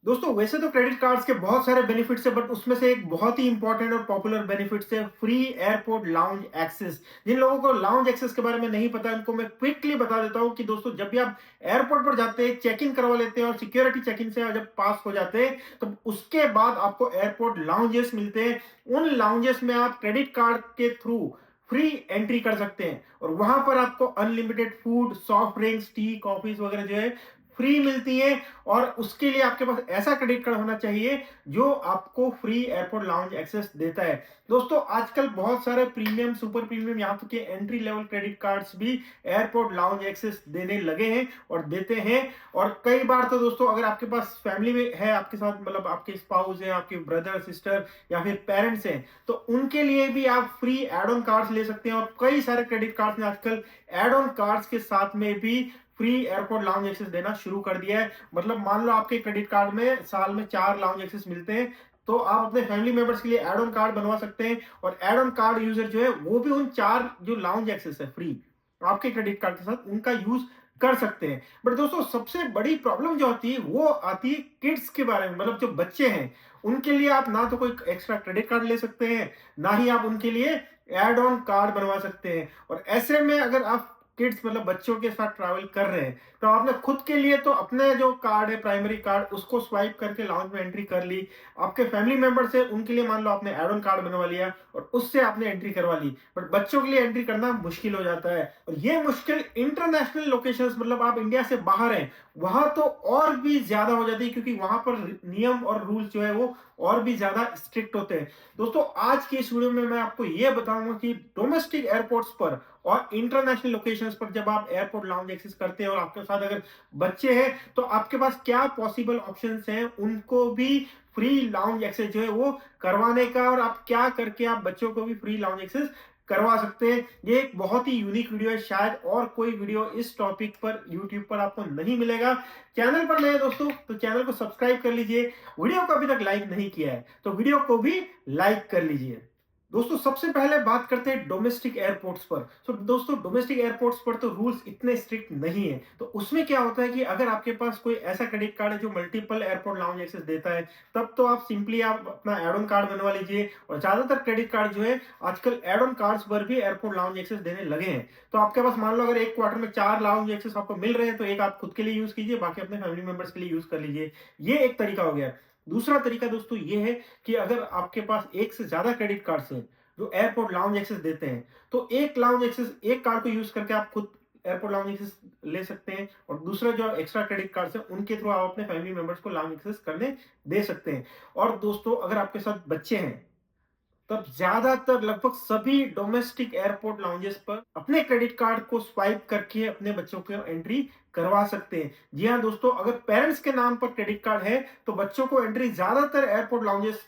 दोस्तों वैसे तो क्रेडिट कार्ड्स के बहुत सारे बेनिफिट्स है बट उसमें से एक बहुत ही इंपॉर्टेंट और पॉपुलर बेनिफिट्स है फ्री एयरपोर्ट लाउंज एक्सेस। जिन लोगों को लाउंज एक्सेस के बारे में नहीं पता उनको मैं क्विकली बता देता हूं कि दोस्तों जब भी आप एयरपोर्ट पर जाते हैं चेक इन करवा लेते हैं और सिक्योरिटी चेक इन से जब पास हो जाते हैं तो उसके बाद आपको एयरपोर्ट लाउंजेस मिलते हैं। उन लाउंजेस में आप क्रेडिट कार्ड के थ्रू फ्री एंट्री कर सकते हैं और वहां पर आपको unlimited food soft drinks T coffees वगैरह जो है फ्री मिलती है। और उसके लिए आपके पास ऐसा क्रेडिट कार्ड होना चाहिए जो आपको फ्री एयरपोर्ट लाउंज एक्सेस देता है। दोस्तों आजकल बहुत सारे प्रीमियम सुपर प्रीमियम यहाँ तक के एंट्री लेवल क्रेडिट कार्ड्स भी एयरपोर्ट लाउंज एक्सेस देने लगे हैं और देते हैं। और कई बार तो दोस्तों अगर आपके पास फैमिली में है आपके साथ मतलब आपके स्पाउस है आपके ब्रदर सिस्टर या फिर पेरेंट्स हैं तो उनके लिए भी आप फ्री एड ऑन कार्ड्स ले सकते हैं। और कई सारे क्रेडिट कार्ड्स ने आजकल एड ऑन कार्ड्स के साथ में भी फ्री एयरपोर्ट लाउंज एक्सेस देना शुरू कर दिया है। मतलब मान लो आपके क्रेडिट कार्ड में साल में 4 लाउंज एक्सेस मिलते हैं तो आप अपने फैमिली मेंबर्स के लिए एड ऑन कार्ड बनवा सकते हैं और एड ऑन कार्ड यूजर जो है वो भी उन 4 जो लाउंज एक्सेस है फ्री आपके क्रेडिट कार्ड के साथ उनका यूज कर सकते हैं। बट दोस्तों सबसे बड़ी प्रॉब्लम जो आती है वो आती है किड्स के बारे में। मतलब जो बच्चे हैं उनके लिए आप ना तो कोई एक्स्ट्रा क्रेडिट कार्ड ले सकते हैं ना ही आप उनके लिए एड ऑन कार्ड बनवा सकते हैं। और ऐसे में अगर आप किड्स मतलब बच्चों के साथ ट्रैवल कर रहे हैं तो आपने खुद के लिए तो अपने जो कार्ड है प्राइमरी कार्ड उसको स्वाइप करके लाउंज में एंट्री कर ली। आपके फैमिली मेंबर्स है उनके लिए मान लो आपने एड ऑन कार्ड बनवा लिया और उससे आपने एंट्री करवा ली। बट बच्चों के लिए एंट्री करना मुश्किल हो जाता है और ये मुश्किल इंटरनेशनल लोकेशंस मतलब आप इंडिया से बाहर हैं वहां तो और भी ज्यादा हो जाती है क्योंकि वहां पर नियम और रूल्स जो है वो और भी ज्यादा स्ट्रिक्ट होते हैं। दोस्तों आज की इस वीडियो में मैं आपको यह बताऊंगा कि डोमेस्टिक एयरपोर्ट्स पर और इंटरनेशनल लोकेशंस पर जब आप एयरपोर्ट लाउंज एक्सेस करते हैं और आपके साथ अगर बच्चे हैं तो आपके पास क्या पॉसिबल ऑप्शंस हैं उनको भी फ्री लाउंज एक्सेस जो है वो करवाने का और आप क्या करके आप बच्चों को भी फ्री लाउंज एक्सेस करवा सकते हैं। ये एक बहुत ही यूनिक वीडियो है शायद और कोई वीडियो इस टॉपिक पर यूट्यूब पर आपको नहीं मिलेगा। चैनल पर नए दोस्तों तो चैनल को सब्सक्राइब कर लीजिए। वीडियो को अभी तक लाइक नहीं किया है तो वीडियो को भी लाइक कर लीजिए। दोस्तों सबसे पहले बात करते हैं डोमेस्टिक एयरपोर्ट्स पर। तो दोस्तों डोमेस्टिक एयरपोर्ट्स पर तो रूल्स इतने स्ट्रिक्ट नहीं है। तो उसमें क्या होता है कि अगर आपके पास कोई ऐसा क्रेडिट कार्ड है जो मल्टीपल एयरपोर्ट लाउंज एक्सेस देता है तब तो आप सिंपली आप अपना एड ऑन कार्ड बनवा लीजिए। और ज्यादातर क्रेडिट कार्ड जो है आजकल एड ऑन कार्ड्स पर भी एयरपोर्ट लाउंज एक्सेस देने लगे हैं। तो आपके पास मान लो अगर एक क्वार्टर में 4 लाउंज एक्सेस आपको मिल रहे हैं तो एक आप खुद के लिए यूज कीजिए बाकी अपने फैमिली मेंबर्स के लिए यूज कर लीजिए। ये एक तरीका हो गया। दूसरा तरीका दोस्तों ये है कि अगर आपके पास एक से ज्यादा क्रेडिट कार्ड्स हैं जो एयरपोर्ट लाउंज एक्सेस देते हैं तो एक लाउंज एक्सेस एक कार्ड को यूज करके आप खुद एयरपोर्ट लाउंज एक्सेस ले सकते हैं और दूसरा जो एक्स्ट्रा क्रेडिट कार्ड है उनके थ्रू आप अपने फैमिली मेंबर्स को लाउंज एक्सेस करने दे सकते हैं। और दोस्तों अगर आपके साथ बच्चे हैं तब ज्यादातर लगभग सभी डोमेस्टिक एयरपोर्ट लाउंजेस पर अपने क्रेडिट कार्ड को स्वाइप करके अपने बच्चों को एंट्री करवा सकते हैं। जी हाँ दोस्तों अगर पेरेंट्स के नाम पर क्रेडिट कार्ड है तो बच्चों को एंट्री ज्यादातर एयरपोर्ट लाउंजेस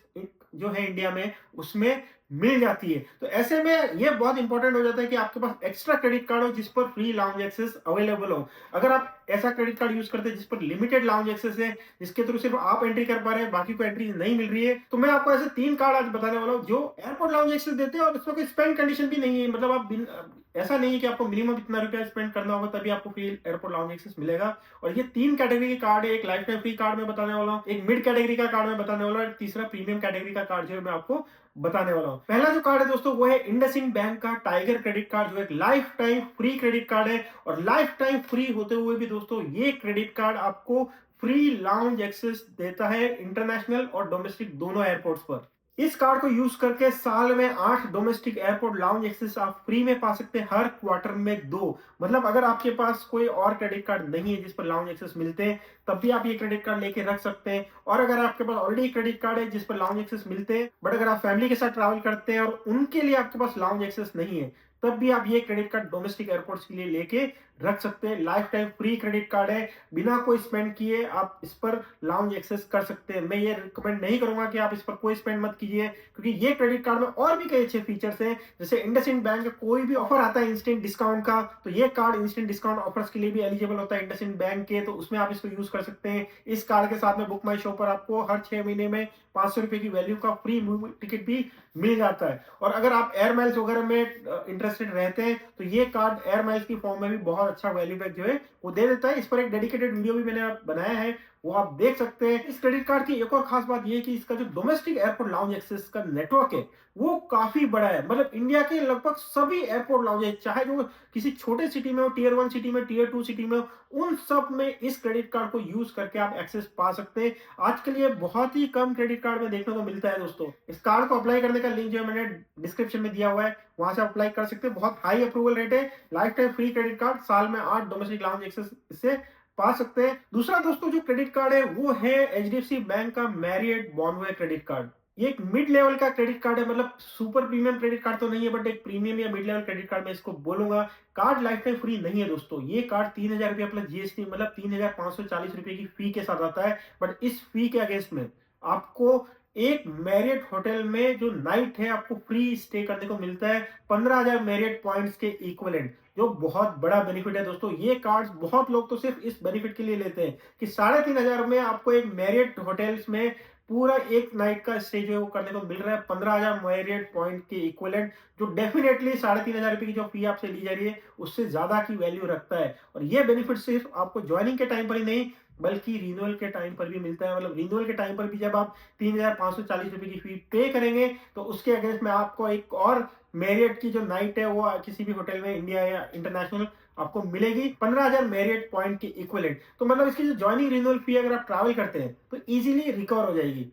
जो है इंडिया में उसमें मिल जाती है। तो ऐसे में यह बहुत इंपॉर्टेंट हो जाता है कि आपके पास एक्स्ट्रा क्रेडिट कार्ड हो जिस पर फ्री लाउंज एक्सेस अवेलेबल हो। अगर आप ऐसा क्रेडिट कार्ड यूज करते हैं जिस पर लिमिटेड लाउंज एक्सेस है जिसके थ्रू सिर्फ आप एंट्री कर पा रहे हैं बाकी को एंट्री नहीं मिल रही है तो मैं आपको ऐसे 3 कार्ड आज बताने वाला हूं जो एयरपोर्ट लाउंज एक्सेस देते हैं और इसमें कोई स्पेंड कंडीशन भी नहीं है। मतलब आप ऐसा नहीं है कि आपको मिनिमम इतना रुपया स्पेंड करना होगा तभी आपको फ्री एयरपोर्ट लाउंज एक्सेस मिलेगा। और ये 3 कैटेगरी के कार्ड है। एक लाइफ टाइम फ्री कार्ड में बताने वाला हूँ एक मिड कैटेगरी का कार्ड में बताने वाला हूँ तीसरा प्रीमियम कैटेगरी का कार्ड जो है मैं आपको बताने वाला हूं। पहला जो कार्ड है दोस्तों वो है इंडसइंड बैंक का टाइगर क्रेडिट कार्ड जो एक life time free credit card है। और लाइफ टाइम फ्री होते हुए भी दोस्तों ये क्रेडिट कार्ड आपको फ्री लाउंज एक्सेस देता है इंटरनेशनल और डोमेस्टिक दोनों एयरपोर्ट्स पर। इस कार्ड को यूज करके साल में 8 डोमेस्टिक एयरपोर्ट लाउंज एक्सेस आप फ्री में पा सकते हैं हर क्वार्टर में 2। मतलब अगर आपके पास कोई और क्रेडिट कार्ड नहीं है जिस पर लाउंज एक्सेस मिलते हैं तब भी आप ये क्रेडिट कार्ड लेके रख सकते हैं। और अगर आपके पास ऑलरेडी क्रेडिट कार्ड है जिस पर लाउंज एक्सेस मिलते हैं बट अगर आप फैमिली के साथ ट्रैवल करते हैं और उनके लिए आपके पास लाउंज एक्सेस नहीं है तब भी आप ये क्रेडिट कार्ड डोमेस्टिक एयरपोर्ट्स के लिए लेके रख सकते हैं। Life time free credit card है बिना कोई स्पेंड किए आप इस पर लाउंज एक्सेस कर सकते हैं। मैं ये रिकमेंड नहीं करूंगा कि आप इस पर कोई स्पेंड मत कीजिए क्योंकि ये क्रेडिट कार्ड में और भी कई अच्छे फीचर्स हैं। जैसे इंडसइंड बैंक का कोई भी ऑफर आता है इंस्टेंट डिस्काउंट का तो ये कार्ड इंस्टेंट डिस्काउंट ऑफर्स के लिए भी एलिजिबल होता है इंडसइंड बैंक के तो उसमें आप इसको यूज कर सकते हैं। इस कार्ड के साथ में बुक माई शो पर आपको हर 6 महीने में 500 रुपए की वैल्यू का फ्री मूवी टिकट भी मिल जाता है। और अगर आप एयर माइल्स वगैरह में इंटरेस्टेड रहते हैं तो ये कार्ड एयर माइल्स की फॉर्म में भी बहुत अच्छा वैल्यू बैक जो है वो दे देता है। इस पर एक डेडिकेटेड वीडियो भी मैंने बनाया है वो आप देख सकते हैं। इस क्रेडिट कार्ड की एक और खास बात ये है कि इसका जो डोमेस्टिक एयरपोर्ट लाउंज एक्सेस का नेटवर्क है, वो काफ़ी बड़ा है। मतलब इंडिया के लगभग सभी एयरपोर्ट लाउंज है, चाहे जो किसी छोटे सिटी में हो, टियर 1 सिटी में, टियर 2 सिटी में हो, उन सब में इस क्रेडिट कार्ड को यूज़ करके आप एक्सेस पा सकते हैं। आजकल ये बहुत ही कम क्रेडिट कार्ड में देखने को मिलता है दोस्तों। इस कार्ड को अप्लाई करने का लिंक जो है मैंने डिस्क्रिप्शन में दिया हुआ है, वहाँ से अप्लाई कर सकते हैं। बहुत हाई अप्रूवल रेट है, life time free credit card, साल में 8 डोमेस्टिक लाउंज एक्सेस इससे पा सकते हैं। दूसरा दोस्तों जो क्रेडिट कार्ड है वो है एचडीएफसी बैंक का मैरियट बॉन्डवे क्रेडिट कार्ड। ये एक मिड लेवल का क्रेडिट कार्ड है, मतलब सुपर प्रीमियम क्रेडिट कार्ड तो नहीं है, बट एक प्रीमियम या मिड लेवल क्रेडिट कार्ड मैं इसको बोलूंगा। कार्ड लाइफ टाइम फ्री नहीं है दोस्तों। ये कार्ड 3000 रुपया प्लस जीएसटी, मतलब 3540 रुपए की फी के साथ आता है। बट इस फी के अगेंस्ट में आपको एक मैरियट होटल में जो नाइट है आपको फ्री स्टे करने को मिलता है, 15,000 मैरियट पॉइंट्स के इक्विवेलेंट, जो बहुत बड़ा बेनिफिट है दोस्तों। ये कार्ड्स बहुत लोग तो सिर्फ इस बेनिफिट के लिए लेते हैं कि 3,500 में आपको एक मैरियट होटल्स में पूरा एक नाइट का स्टे जो है वो करने को मिल रहा है, 15,000 मैरियट पॉइंट के इक्विवेलेंट, जो डेफिनेटली 3,500 रुपए की जो फी आपसे ली जा रही है उससे ज्यादा की वैल्यू रखता है। और ये बेनिफिट सिर्फ आपको ज्वाइनिंग के टाइम पर ही नहीं, बल्कि रिन्यूअल के टाइम पर भी मिलता है। मतलब रिन्यूअल के टाइम पर भी जब आप 3,540 रुपए की फी पे करेंगे तो उसके अगेंस्ट में आपको एक और मैरियट की जो नाइट है वो किसी भी होटल में इंडिया या इंटरनेशनल आपको मिलेगी, 15,000 मैरियट पॉइंट की इक्विवेलेंट। तो मतलब इसकी जो ज्वाइनिंग रिन्यूअल फी अगर आप ट्रैवल करते हैं तो इजीली रिकवर हो जाएगी।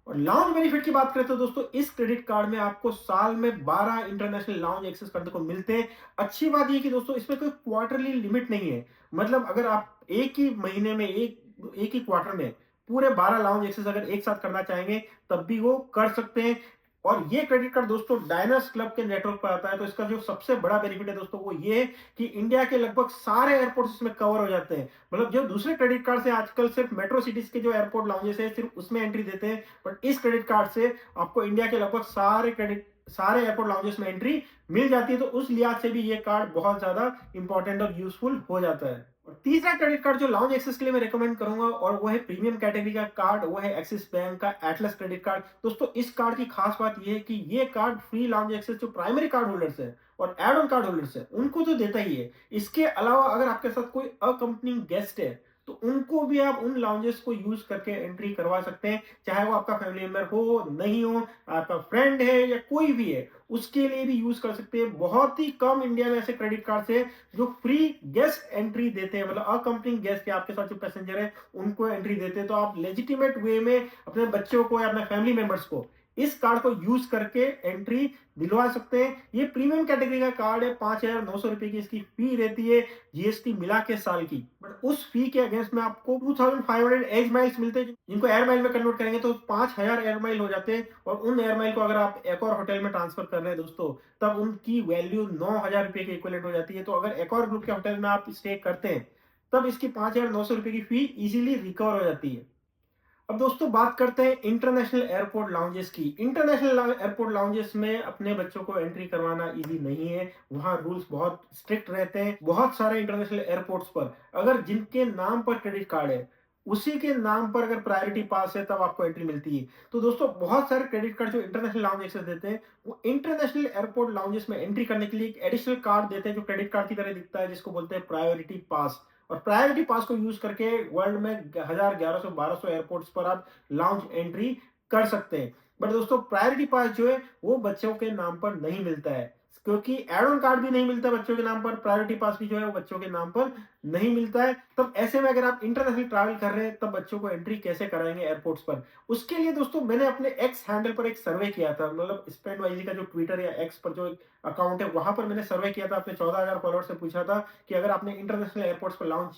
और लाउंज बेनिफिट की बात करें तो दोस्तों इस क्रेडिट कार्ड में आपको साल में 12 इंटरनेशनल लाउंज एक्सेस करने को मिलते हैं। अच्छी बात ये कि दोस्तों इसमें कोई क्वार्टरली लिमिट नहीं है। मतलब अगर आप एक ही महीने में एक ही क्वार्टर में पूरे 12 लाउंज एक्सेस अगर एक साथ करना चाहेंगे तब भी वो कर सकते हैं। और ये क्रेडिट कार्ड दोस्तों डायनर्स क्लब के नेटवर्क पर आता है। तो इसका जो सबसे बड़ा बेनिफिट है दोस्तों वो ये है कि इंडिया के लगभग सारे एयरपोर्ट इसमें कवर हो जाते हैं। मतलब जो दूसरे क्रेडिट कार्ड से आजकल सिर्फ मेट्रो सिटीज के जो एयरपोर्ट लाउंजेस है सिर्फ उसमें एंट्री देते हैं, बट इस क्रेडिट कार्ड से आपको इंडिया के लगभग सारे एयरपोर्ट लाउंजेस में एंट्री मिल जाती है। तो उस लिहाज से भी ये कार्ड बहुत ज्यादा इंपॉर्टेंट और यूजफुल हो जाता है। और तीसरा क्रेडिट कार्ड जो लाउंज एक्सेस के लिए मैं रेकमेंड करूंगा और वो है प्रीमियम कैटेगरी का कार्ड, वो है एक्सिस बैंक का एटलस क्रेडिट कार्ड। दोस्तों इस कार्ड की खास बात ये है कि ये कार्ड फ्री लाउंज एक्सेस जो प्राइमरी कार्ड होल्डर्स है और एड ऑन कार्ड होल्डर्स है उनको तो देता ही है। इसके अलावा अगर आपके साथ कोई अकम्पनिंग गेस्ट है तो उनको भी आप उन लाउंजेस को यूज करके एंट्री करवा सकते हैं, चाहे वो आपका फैमिली मेंबर हो नहीं हो, आपका फ्रेंड है या कोई भी है, उसके लिए भी यूज कर सकते हैं। बहुत ही कम इंडिया में ऐसे क्रेडिट कार्ड है जो फ्री गेस्ट एंट्री देते हैं, मतलब अकम्पनिंग गेस्ट या आपके साथ जो पैसेंजर है उनको एंट्री देते हैं। तो आप लेजिटिमेट वे में अपने बच्चों को या अपने फैमिली मेंबर्स को इस कार्ड को यूज करके एंट्री दिलवा सकते हैं। ये प्रीमियम कैटेगरी का कार्ड है, 5,900 रुपए की इसकी फी रहती है जीएसटी मिला के साल की। बट उस फी के अगेंस्ट में आपको 2,500 एज माइल्स मिलते हैं, जिनको एयर माइल में कन्वर्ट करेंगे तो 5,000 एयर माइल हो जाते हैं। और उन एयर माइल को अगर आप एक और होटल में ट्रांसफर कर रहे हैं दोस्तों तब उनकी वैल्यू 9,000 रुपए के इक्विवेलेंट हो जाती है। तो अगर एक और ग्रुप के होटल में आप स्टे करते हैं तब इसकी 5,900 रुपए की फी इजीली रिकवर हो जाती है। अब दोस्तों बात करते हैं इंटरनेशनल एयरपोर्ट लाउंजेस की। इंटरनेशनल एयरपोर्ट लाउंजेस में अपने बच्चों को एंट्री करवाना इजी नहीं है, वहां रूल्स बहुत स्ट्रिक्ट रहते हैं। बहुत सारे इंटरनेशनल एयरपोर्ट्स पर अगर जिनके नाम पर क्रेडिट कार्ड है उसी के नाम पर अगर प्रायोरिटी पास है तब आपको एंट्री मिलती है। तो दोस्तों बहुत सारे क्रेडिट कार्ड जो इंटरनेशनल लाउंज एक्सेस देते हैं वो इंटरनेशनल एयरपोर्ट लाउंजेस में एंट्री करने के लिए एक एडिशनल कार्ड देते हैं जो क्रेडिट कार्ड की तरह दिखता है, जिसको बोलते हैं प्रायोरिटी पास। और प्रायोरिटी पास को यूज करके वर्ल्ड में 1,000, 1,100, 1,200 एयरपोर्ट्स पर आप लाउंज एंट्री कर सकते हैं। बट दोस्तों प्रायोरिटी पास जो है वो बच्चों के नाम पर नहीं मिलता है, क्योंकि एड ऑन कार्ड भी नहीं मिलता बच्चों के नाम पर, प्रायोरिटी पास भी जो है वो बच्चों के नाम पर नहीं मिलता है। तब ऐसे में अगर आप इंटरनेशनल ट्रैवल कर रहे हैं तब बच्चों को एंट्री कैसे कराएंगे एयरपोर्ट्स पर? उसके लिए दोस्तों मैंने अपने एक्स हैंडल पर एक सर्वे किया था, मतलब स्पेंड वाइजी का जो ट्विटर या एक्स पर जो अकाउंट है वहां पर मैंने सर्वे किया था, अपने 14,000 फॉलोअर्स से पूछा था कि अगर आपने इंटरनेशनल एयरपोर्ट्स पर लॉन्च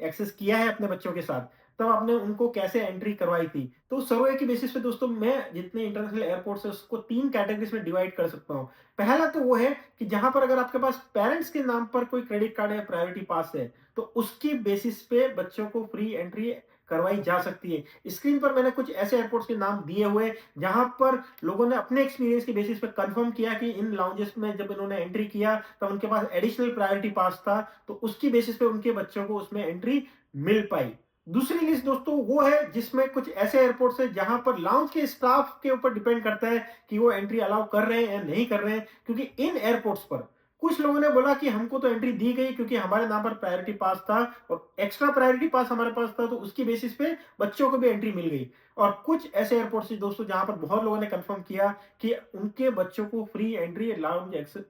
एक्सेस किया है अपने बच्चों के साथ तब आपने उनको कैसे एंट्री करवाई थी। तो सर्वे की बेसिस पे दोस्तों मैं जितने इंटरनेशनल एयरपोर्ट्स है उसको 3 कैटेगरीज में डिवाइड कर सकता हूँ। पहला तो वो है कि जहां पर अगर आपके पास पेरेंट्स के नाम पर कोई क्रेडिट कार्ड है, प्रायोरिटी पास है, तो उसकी बेसिस पे बच्चों को फ्री एंट्री करवाई जा सकती है। स्क्रीन पर मैंने कुछ ऐसे एयरपोर्ट्स के नाम दिए हुए जहां पर लोगों ने अपने एक्सपीरियंस की बेसिस पे कंफर्म किया कि इन लाउंजेस में जब इन्होंने एंट्री किया तब उनके पास एडिशनल प्रायोरिटी पास था, तो उसकी बेसिस पे उनके बच्चों को उसमें एंट्री मिल पाई। दूसरी लिस्ट दोस्तों वो है जिसमें कुछ ऐसे एयरपोर्ट्स है जहां पर लाउंज के स्टाफ के ऊपर डिपेंड करता है कि वो एंट्री अलाउ कर रहे हैं या नहीं कर रहे हैं, क्योंकि इन एयरपोर्ट्स पर कुछ लोगों ने बोला कि हमको तो एंट्री दी गई क्योंकि हमारे नाम पर प्रायोरिटी पास था और एक्स्ट्रा प्रायोरिटी पास हमारे पास था, तो उसकी बेसिस पे बच्चों को भी एंट्री मिल गई। और कुछ ऐसे एयरपोर्ट से दोस्तों जहां पर बहुत लोगों ने कंफर्म किया कि उनके बच्चों को free entry lounge access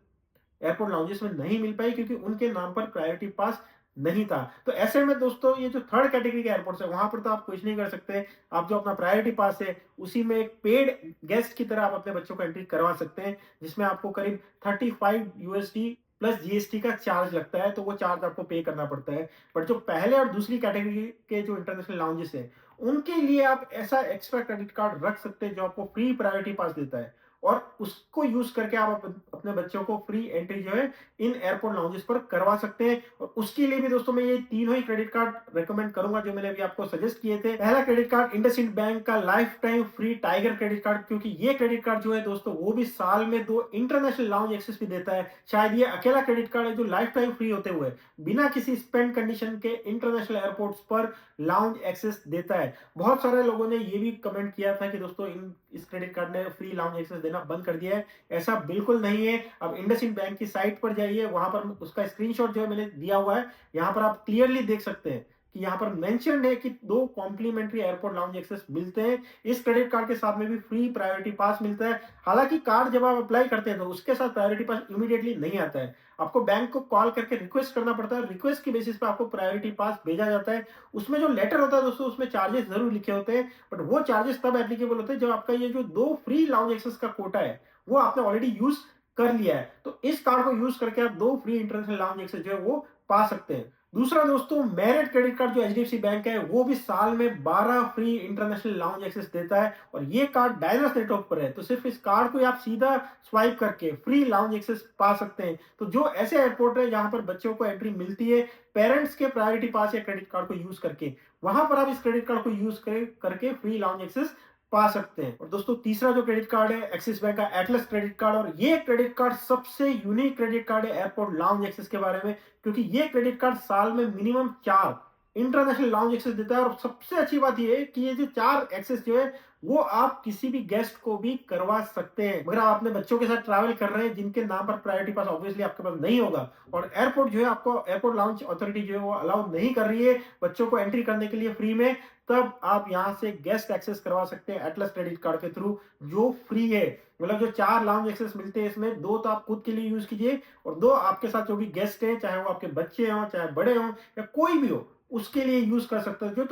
airport lounges में नहीं मिल पाई क्योंकि उनके नाम पर प्रायोरिटी पास नहीं था। तो ऐसे में दोस्तों ये जो थर्ड कैटेगरी के एयरपोर्ट्स है वहां पर तो आप कुछ नहीं कर सकते। आप जो अपना प्रायोरिटी पास है उसी में एक पेड गेस्ट की तरह आप अपने बच्चों को एंट्री करवा सकते हैं, जिसमें आपको करीब 35 यूएसडी प्लस जीएसटी का चार्ज लगता है, तो वो चार्ज आपको पे करना पड़ता है। बट जो पहले और दूसरी कैटेगरी के जो इंटरनेशनल लाउंजेस है उनके लिए आप ऐसा एक्स्ट्रा क्रेडिट कार्ड रख सकते हैं जो आपको फ्री प्रायोरिटी पास देता है, और उसको यूज करके आप अपने बच्चों को फ्री एंट्री जो है इन एयरपोर्ट लाउंजेस पर करवा सकते हैं। और उसके लिए भी दोस्तों मैं ये तीनों ही क्रेडिट कार्ड रेकमेंड करूंगा जो मैंने अभी आपको सजेस्ट किए थे। पहला क्रेडिट कार्ड इंडसइंड बैंक का life time free tiger credit card, क्योंकि ये क्रेडिट कार्ड जो है दोस्तों वो भी साल में 2 इंटरनेशनल लाउंज एक्सेस भी देता है। शायद ये अकेला क्रेडिट कार्ड है जो लाइफ टाइम फ्री होते हुए बिना किसी स्पेंड कंडीशन के इंटरनेशनल एयरपोर्ट्स पर लाउंज एक्सेस देता है। बहुत सारे लोगों ने ये भी कमेंट किया था कि दोस्तों इस क्रेडिट कार्ड ने फ्री लाउंज एक्सेस देना बंद कर दिया है। ऐसा बिल्कुल नहीं है। अब इंडसइंड बैंक की साइट पर जाइए, वहां पर उसका स्क्रीनशॉट जो है मैंने दिया हुआ है, यहां पर आप क्लियरली देख सकते हैं कि यहाँ पर मेंशन्ड है कि 2 कॉम्प्लीमेंट्री एयरपोर्ट लाउंज एक्सेस मिलते हैं। इस क्रेडिट कार्ड के साथ में भी फ्री प्रायोरिटी पास मिलता है। हालांकि कार्ड जब आप अप्लाई करते हैं तो उसके साथ प्रायोरिटी पास इमीडिएटली नहीं आता है, आपको बैंक को कॉल करके रिक्वेस्ट करना पड़ता है। रिक्वेस्ट की बेसिस पे आपको प्रायोरिटी पास भेजा जाता है। उसमें जो लेटर होता है दोस्तों उसमें चार्जेस जरूर लिखे होते हैं, बट वो चार्जेस तब एप्लीकेबल होते हैं जब आपका ये जो 2 फ्री लाउंज एक्सेस का कोटा है वो आपने ऑलरेडी यूज कर लिया है। तो इस कार्ड को यूज करके आप 2 फ्री इंटरनेशनल लाउंज एक्सेस जो है वो पा सकते हैं। दूसरा दोस्तों मेरिट क्रेडिट कार्ड जो एचडीएफसी बैंक है वो भी साल में 12 फ्री इंटरनेशनल लाउंज एक्सेस देता है, और ये कार्ड डायनास नेटवर्क पर है, तो सिर्फ इस कार्ड को आप सीधा स्वाइप करके फ्री लाउंज एक्सेस पा सकते हैं। तो जो ऐसे एयरपोर्ट है जहां पर बच्चों को एंट्री मिलती है पेरेंट्स के प्रायोरिटी पास या क्रेडिट कार्ड को यूज करके, वहां पर आप इस क्रेडिट कार्ड को यूज करके फ्री लाउंज एक्सेस पा सकते हैं। और दोस्तों तीसरा जो क्रेडिट कार्ड है एक्सिस बैंक का एटलस क्रेडिट कार्ड, और ये क्रेडिट कार्ड सबसे यूनिक क्रेडिट कार्ड है एयरपोर्ट लाउंज एक्सेस के बारे में, क्योंकि ये क्रेडिट कार्ड साल में मिनिमम 4 इंटरनेशनल लाउंज एक्सेस देता है। और सबसे अच्छी बात ये है कि ये जो 4 एक्सेस जो है वो आप किसी भी गेस्ट को भी करवा सकते हैं। मगर आप अपने बच्चों के साथ ट्रैवल कर रहे हैं जिनके नाम पर प्रायोरिटी पास ऑब्वियसली आपके पास नहीं होगा, और एयरपोर्ट जो है आपको एयरपोर्ट लाउंज अथॉरिटी जो है वो अलाउ नहीं कर रही है बच्चों को एंट्री करने के लिए फ्री में, तब आप यहां से गेस्ट एक्सेस करवा सकते हैं एटलस क्रेडिट कार्ड के थ्रू, जो फ्री है। मतलब जो 4 लाउंज एक्सेस मिलते हैं इसमें 2 तो आप खुद के लिए यूज कीजिए, और 2 आपके साथ जो भी गेस्ट हैं चाहे वो आपके बच्चे हों चाहे बड़े हों या कोई भी हो उसके लिए यूज कर सकते हो।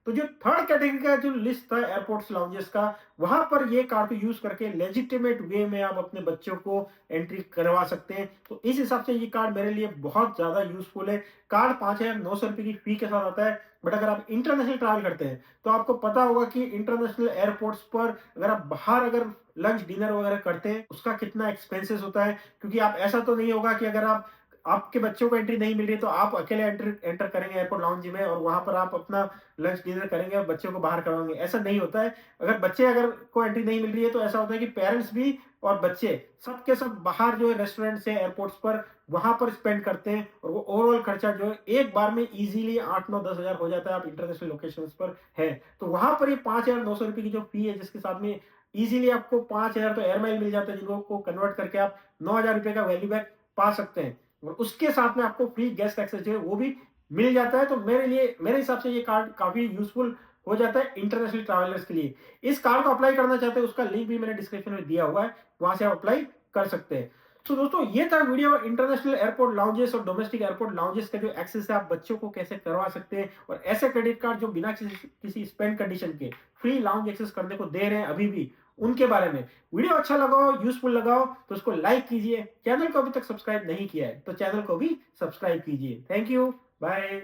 तो जो थर्ड कैटेगरी का जो लिस्ट था एयरपोर्ट्स लाउंजेस का, वहां पर ये कार्ड को यूज करके लेजिटिमेट वे में आप अपने बच्चों को एंट्री करवा सकते हैं। तो इस हिसाब से ये कार्ड मेरे लिए बहुत ज्यादा यूजफुल है। कार्ड 5,900 रुपए की फी के साथ आता है, बट अगर आप इंटरनेशनल ट्रैवल करते हैं तो आपको पता होगा कि इंटरनेशनल एयरपोर्ट्स पर अगर आप बाहर अगर लंच डिनर वगैरह करते हैं उसका कितना एक्सपेंसेस होता है, क्योंकि आप ऐसा तो नहीं होगा कि अगर आप आपके बच्चों को एंट्री नहीं मिल रही तो आप अकेले एंटर करेंगे एयरपोर्ट लाउंज में और वहां पर आप अपना लंच डिनर करेंगे और बच्चों को बाहर करवाएंगे, ऐसा नहीं होता है। अगर को एंट्री नहीं मिल रही है तो ऐसा होता है कि पेरेंट्स भी और बच्चे सबके सब बाहर जो है रेस्टोरेंट से एयरपोर्ट्स पर वहां पर स्पेंड करते हैं, और वो ओवरऑल खर्चा जो है एक बार में इजीली 8, 9, 10 हजार हो जाता है। आप इंटरनेशनल लोकेशन पर है तो वहां पर ये 5,900 रुपए की जो फी है जिसके साथ में इजीली आपको 5,000 तो एयर माइल मिल जाता है जिनको कन्वर्ट करके आप 9,000 रुपए का वैल्यू बैक पा सकते हैं, और उसके साथ में आपको फ्री गेस्ट एक्सेस जो है वो भी मिल जाता है। तो मेरे हिसाब से ये कार्ड काफी यूजफुल हो जाता है इंटरनेशनल ट्रैवलर्स के लिए। इस कार्ड को अप्लाई करना चाहते हैं उसका लिंक भी मैंने डिस्क्रिप्शन में दिया हुआ है, वहां से आप अप्लाई कर सकते हैं। तो दोस्तों ये था वीडियो इंटरनेशनल एयरपोर्ट लाउंजेस और डोमेस्टिक एयरपोर्ट लाउंजेस का जो एक्सेस है आप बच्चों को कैसे करवा सकते हैं, और ऐसे क्रेडिट कार्ड जो बिना किसी स्पेंड कंडीशन के फ्री लाउंज एक्सेस करने को दे रहे हैं अभी भी, उनके बारे में। वीडियो अच्छा लगा हो यूजफुल लगा हो तो उसको लाइक कीजिए, चैनल को अभी तक सब्सक्राइब नहीं किया है तो चैनल को भी सब्सक्राइब कीजिए। Thank you, bye.